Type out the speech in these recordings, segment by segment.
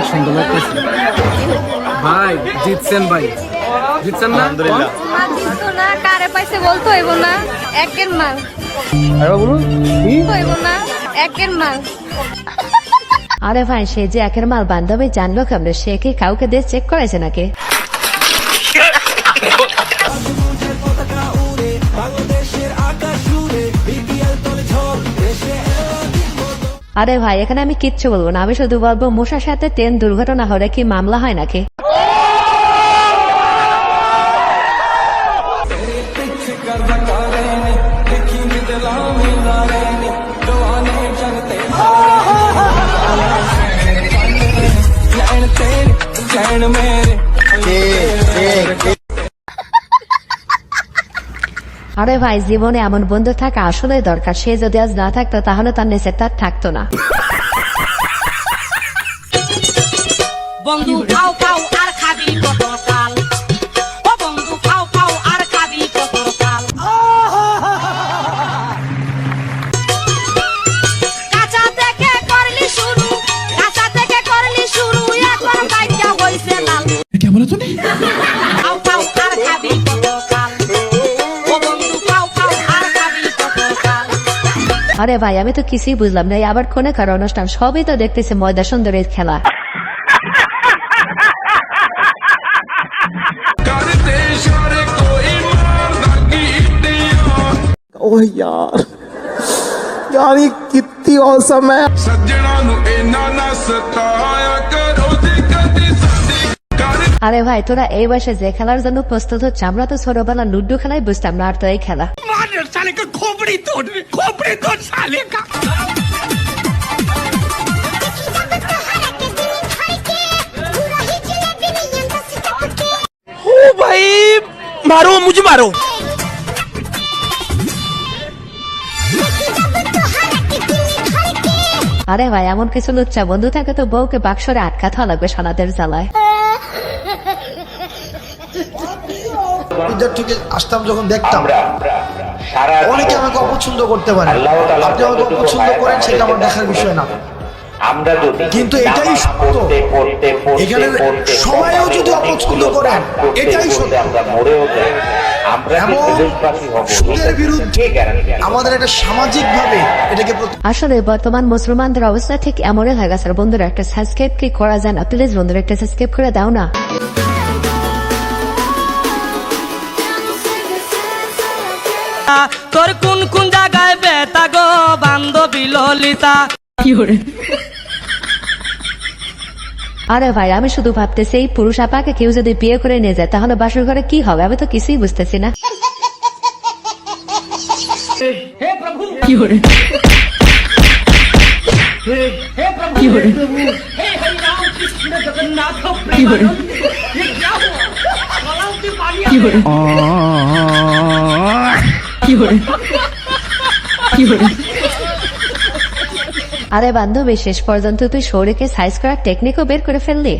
অনেক সুন্দর লাগতেছে ভাই। জিতছেন ভাই, জিতছেন না? আলহামদুলিল্লাহ। না কারে পাইছে বলতো হইব না, একের মাল আরে বলুন কি? হইব না, একের মাল। আরে ভাই, সে যে একের মাল বান্ধবী জানলো কেমনে? সে কি কাউকে দিয়ে চেক করেছে নাকি? আরে ভাই, এখানে আমি কিচ্ছু বলবো না, আমি শুধু বলবো মশার সাথে ট্রেন দুর্ঘটনা হলে কি মামলা হয় নাকি? আরে ভাই, জীবনে এমন বন্ধু থাকা আসলে দরকার। সে যদি আজ না থাকতো তাহলে তার নিচে তার থাকতো না। বন্ধু খাও খাও আর খাবি কত কাল, ও বন্ধু খাও খাও আর খাবি কত কাল। কাঁচা থেকে করলি শুরু, কাঁচা থেকে করলি শুরু, এখন বাইটা হইছে লাল। क्या बोला तूने? খাও খাও আর খাবি কত কাল, ও বন্ধু খাও খাও আর খাবি কত কাল। আরে ভাই, আমি তো কিছুই বুঝলাম না। আবার কোনে কার অনুষ্ঠান? সবই তো দেখতেছি ময়দা সুন্দরের খেলা। ओह यार, यार ये कितनी औसम है। আরে ভাই, তোরা এই বয়সে যে খেলার জন্য প্রস্তুত হচ্ছে, আমরা তো ছোটবেলা লুডু খেলাই বুঝতাম না, আর তো এই খেলা। ओ भाई, मारो मुझे मारो। আরে ভাই, এমন কিছু লুচ্চা বন্ধু থাকে তো বউকে বাক্সরে আটকাতে লাগবে সোনাদের জ্বালায়। বিদ্যার্থী থেকে আসতাম যখন দেখতাম অনেকে আমাকে অপছন্দ করতে পারে, আপনি আমাকে অপছন্দ করেন সেটা আমার দেখার বিষয় না, কিন্তু এটাই সত্য। এখানে সময়ও যদি অপছন্দ করেন এটাই সত্য। এবং সুদের বিরুদ্ধে আমাদের একটা সামাজিক ভাবে এটাকে আসলে বর্তমান মুসলমানদের অবস্থা ঠিক এমনই হয়ে গেছে। বন্ধুরা, একটা সাবস্ক্রাইব কি করা যায় না? প্লিজ বন্ধুরা, একটা সাবস্ক্রাইব করে দাও না। তোর কোন কোন জায়গায় বেতা গো বান্ধবী ললিতা। আরে ভাই, আমি শুধু ভাবতেছি এই পুরুষ আপাকে কেউ যদি বিয়ে করে নিয়ে যায় তাহলে বাসর ঘরে কি হবে? আমি তো কিছুই বুঝতেছি না। আরে বান্ধবী, শেষ পর্যন্ত তুই শরীরকে সাইজ করার টেকনিকও বের করে ফেললি।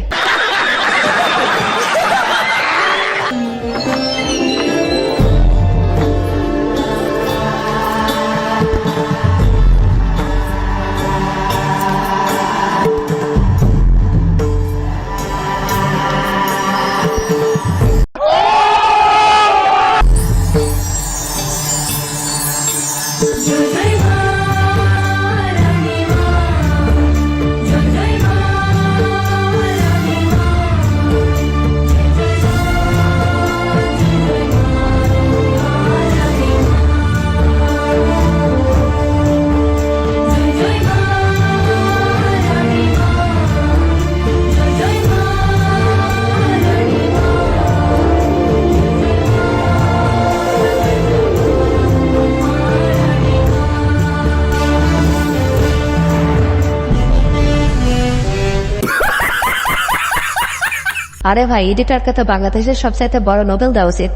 আরে ভাই, এডিটরকে তো বাংলাদেশের সবচাইতে বড় নোবেল দেওয়া উচিত।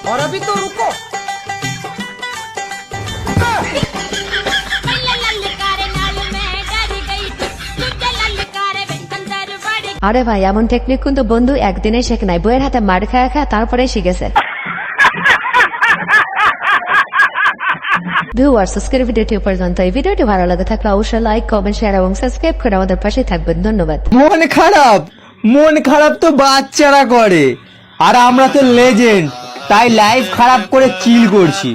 और अभी तो रुको। আরে ভাই, এমন টেকনিক কিন্তু বন্ধু একদিনে শেখে নাই, বইয়ের হাতে মার খায় তারপরে শিখেছে। ভিউয়ার্স, আজকের ভিডিওটি পর্যন্ত। এই ভিডিওটি ভালো লাগে থাকলে অবশ্যই লাইক, কমেন্ট, শেয়ার এবং সাবস্ক্রাইব করে আমাদের পাশে থাকবেন। ধন্যবাদ। মন খারাপ তো বাচ্চারা করে, আর আমরা তো লেজেন্ড, তাই লাইফ খারাপ করে চিল করছি।